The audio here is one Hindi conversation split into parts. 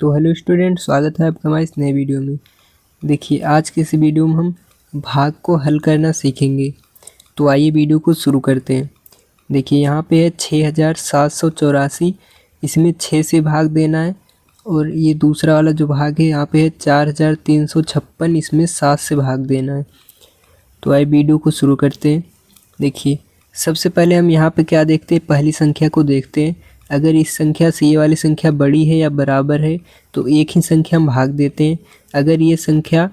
तो हेलो स्टूडेंट, स्वागत है आपका हमारे इस नए वीडियो में। देखिए, आज के इस वीडियो में हम भाग को हल करना सीखेंगे। तो आइए वीडियो को शुरू करते हैं। देखिए, यहाँ पे है 6784, इसमें 6 से भाग देना है। और ये दूसरा वाला जो भाग है यहाँ पे है 4356, इसमें 7 से भाग देना है। तो आइए वीडियो को शुरू करते हैं। देखिए, सबसे पहले हम यहाँ पे क्या देखते हैं, पहली संख्या को देखते हैं। अगर इस संख्या से ये वाली संख्या बड़ी है या बराबर है तो एक ही संख्या हम भाग देते हैं। अगर ये संख्या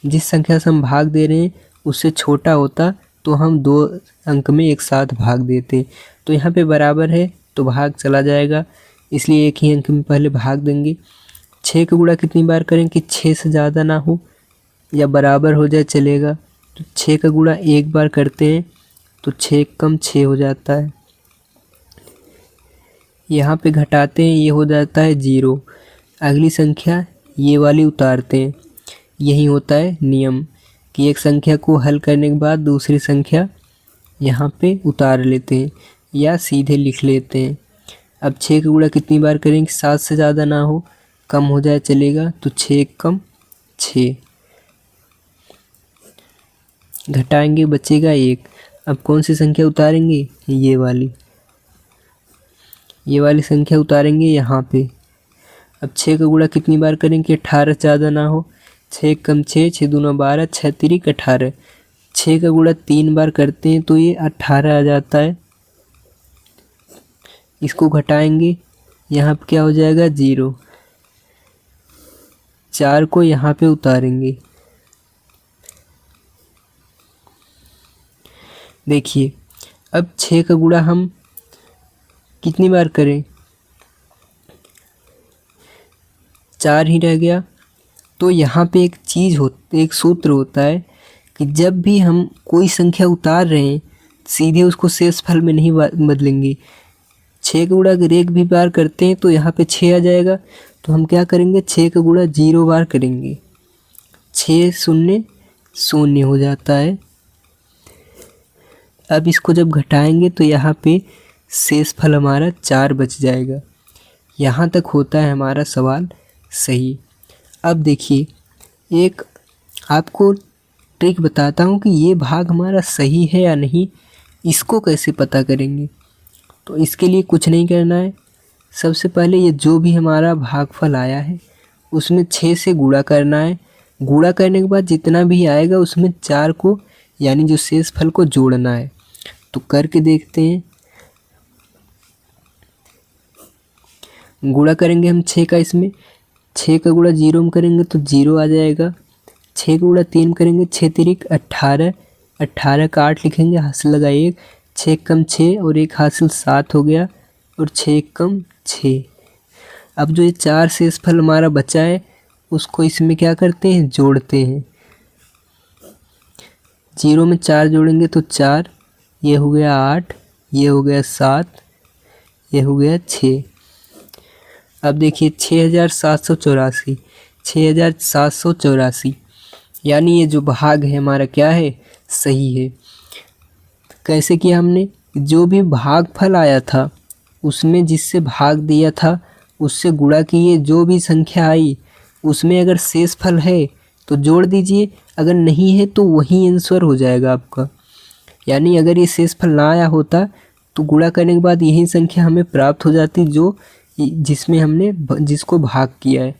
जिस संख्या से हम भाग दे रहे हैं उससे छोटा होता तो हम 2 अंक में एक साथ भाग देते। तो यहाँ पे बराबर है तो भाग चला जाएगा, इसलिए एक ही अंक में पहले भाग देंगे। 6 का गुणा कितनी बार करें कि 6 से ज़्यादा ना हो या बराबर हो जाए चलेगा। तो 6 का गुणा एक बार करते हैं तो 6 कम 6 हो जाता है। यहाँ पे घटाते हैं, ये हो जाता है 0। अगली संख्या ये वाली उतारते हैं। यही होता है नियम कि एक संख्या को हल करने के बाद दूसरी संख्या यहाँ पे उतार लेते हैं या सीधे लिख लेते हैं। अब 6 का गुणा कितनी बार करेंगे, 7 से ज़्यादा ना हो, कम हो जाए चलेगा। तो 6 कम 6, घटाएंगे बचेगा 1। अब कौन सी संख्या उतारेंगे, ये वाली संख्या उतारेंगे यहाँ पे। अब 6 का गुणा कितनी बार करेंगे, 18 से ज़्यादा ना हो, 6 कम 6, 6 दूना 12, 6 तिरिक 18। 6 का गुणा 3 बार करते हैं तो ये 18 आ जाता है। इसको घटाएंगे, यहाँ पे क्या हो जाएगा 0। 4 को यहाँ पे उतारेंगे। देखिए, अब 6 का गुणा हम कितनी बार करें, 4 ही रह गया। तो यहाँ पे एक सूत्र होता है कि जब भी हम कोई संख्या उतार रहे हैं सीधे उसको शेषफल में नहीं बदलेंगे। 6 का गुणा अगर एक भी बार करते हैं तो यहाँ पे 6 आ जाएगा। तो हम क्या करेंगे, 6 का गुणा 0 बार करेंगे, 6 शून्य 0 हो जाता है। अब इसको जब घटाएंगे तो यहाँ पे शेषफल हमारा 4 बच जाएगा। यहाँ तक होता है हमारा सवाल सही। अब देखिए, एक आपको ट्रिक बताता हूँ कि ये भाग हमारा सही है या नहीं, इसको कैसे पता करेंगे। तो इसके लिए कुछ नहीं करना है। सबसे पहले ये जो भी हमारा भागफल आया है उसमें 6 से गुणा करना है। गुणा करने के बाद जितना भी आएगा उसमें 4 को यानी जो शेषफल को जोड़ना है। तो करके देखते हैं। गुणा करेंगे हम 6 का, इसमें 6 का गुणा 0 में करेंगे तो 0 आ जाएगा। 6 का गुणा 3 करेंगे, 6 तिरिक 18, 18 का 8 लिखेंगे, हासिल लगा 1, 6 कम 6 और 1 हासिल 7 हो गया और 6 कम 6। अब जो ये 4 शेषफल हमारा बचा है उसको इसमें क्या करते हैं, जोड़ते हैं। 0 में 4 जोड़ेंगे तो 4, ये हो गया 8, ये हो गया 7, ये हो गया 6। अब देखिए 6784, 6784 यानी ये जो भाग है हमारा क्या है, सही है। कैसे किया हमने, जो भी भागफल आया था उसमें जिससे भाग दिया था उससे गुणा किए। जो भी संख्या आई उसमें अगर शेषफल है तो जोड़ दीजिए, अगर नहीं है तो वही आंसर हो जाएगा आपका। यानी अगर ये शेषफल ना आया होता तो गुणा करने के बाद यही संख्या हमें प्राप्त हो जाती जो जिसमें हमने जिसको भाग किया है।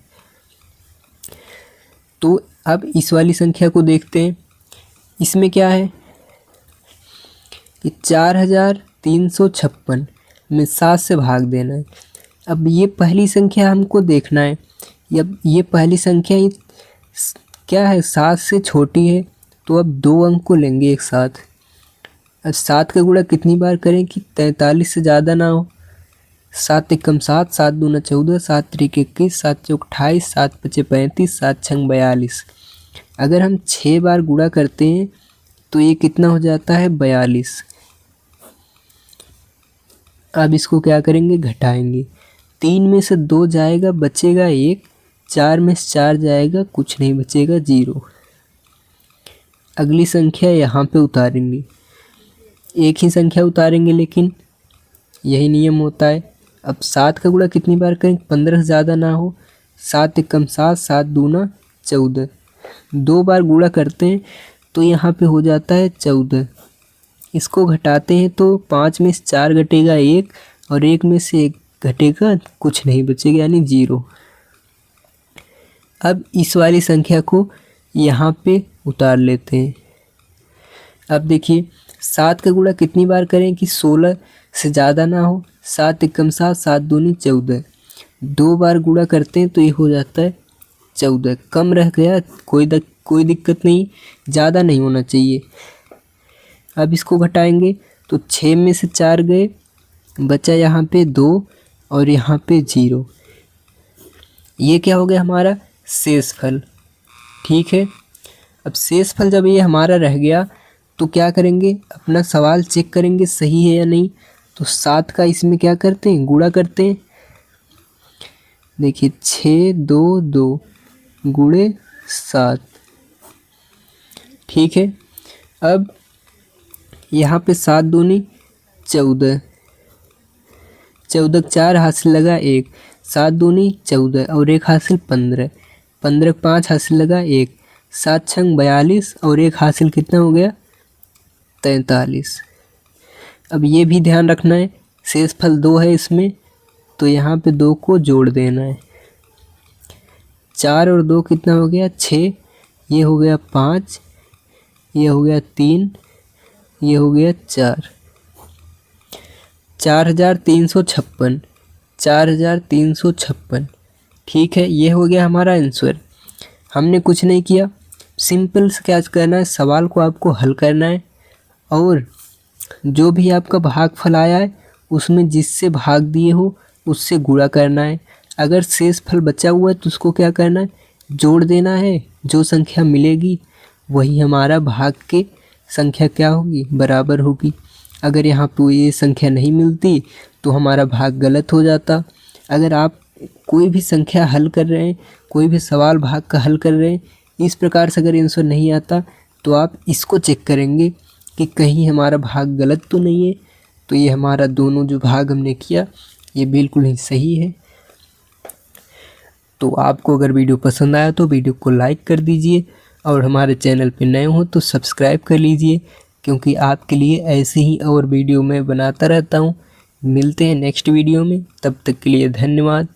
तो अब इस वाली संख्या को देखते हैं। इसमें क्या है कि 4356 में 7 से भाग देना है। अब ये पहली संख्या हमको देखना है। अब ये पहली संख्या क्या है, 7 से छोटी है, तो अब 2 अंक को लेंगे एक साथ। अब 7 का गुणा कितनी बार करें कि 43 से ज़्यादा ना हो। 7 एकम 7, 7 दूना 14, 7 त्रिक 21, 7 चौक 28, 7 पचे 35, 7 छंग 42। अगर हम 6 बार गुणा करते हैं तो ये कितना हो जाता है, 42। अब इसको क्या करेंगे, घटाएंगे। 3 में से 2 जाएगा, बचेगा 1। 4 में से 4 जाएगा, कुछ नहीं बचेगा, 0। अगली संख्या यहाँ पे उतारेंगे, एक ही संख्या उतारेंगे लेकिन यही नियम होता है। अब 7 का गुणा कितनी बार करें, 15 से ज़्यादा ना हो, 7 एकम 7, 7 दूना 14। 2 बार गुणा करते हैं तो यहाँ पे हो जाता है 14। इसको घटाते हैं तो 5 में से 4 घटेगा 1 और 1 में से 1 घटेगा, कुछ नहीं बचेगा यानी 0। अब इस वाली संख्या को यहाँ पे उतार लेते हैं। अब देखिए 7 का गुणा कितनी बार करें कि 16 से ज़्यादा ना हो। 7 एकम 7, 7 दूनी 14। 2 बार गुणा करते हैं तो ये हो जाता है 14। कम रह गया, कोई दिक्कत नहीं, ज़्यादा नहीं होना चाहिए। अब इसको घटाएंगे तो 6 में से 4 गए, बचा यहाँ पे 2 और यहाँ पे 0। ये क्या हो गया हमारा शेषफल। ठीक है, अब शेषफल जब ये हमारा रह गया तो क्या करेंगे, अपना सवाल चेक करेंगे सही है या नहीं। तो 7 का इसमें क्या करते हैं, गुणा करते हैं। देखिए 6 2 2 गुणे 7। ठीक है, अब यहाँ पे 7 दूनी 14, 14 4 हासिल लगा 1, 7 दूनी 14 और 1 हासिल 15, 15 5 हासिल लगा 1, 7 छंग 42 और 1 हासिल कितना हो गया 43। अब ये भी ध्यान रखना है शेषफल 2 है इसमें, तो यहाँ पे 2 को जोड़ देना है। 4 और 2 कितना हो गया 6, ये हो गया 5, ये हो गया 3, ये हो गया 4। 4356, 4356। ठीक है, ये हो गया हमारा आंसर। हमने कुछ नहीं किया, सिंपल से क्या करना है, सवाल को आपको हल करना है और जो भी आपका भागफल आया है उसमें जिससे भाग दिए हो उससे गुणा करना है। अगर शेषफल बचा हुआ है तो उसको क्या करना है, जोड़ देना है। जो संख्या मिलेगी वही हमारा भाग के संख्या क्या होगी, बराबर होगी। अगर यहाँ पे ये संख्या नहीं मिलती तो हमारा भाग गलत हो जाता। अगर आप कोई भी संख्या हल कर रहे हैं, कोई भी सवाल भाग का हल कर रहे हैं, इस प्रकार से अगर आंसर नहीं आता तो आप इसको चेक करेंगे कि कहीं हमारा भाग गलत तो नहीं है। तो ये हमारा दोनों जो भाग हमने किया ये बिल्कुल ही सही है। तो आपको अगर वीडियो पसंद आया तो वीडियो को लाइक कर दीजिए और हमारे चैनल पे नए हो तो सब्सक्राइब कर लीजिए, क्योंकि आपके लिए ऐसे ही और वीडियो मैं बनाता रहता हूँ। मिलते हैं नेक्स्ट वीडियो में, तब तक के लिए धन्यवाद।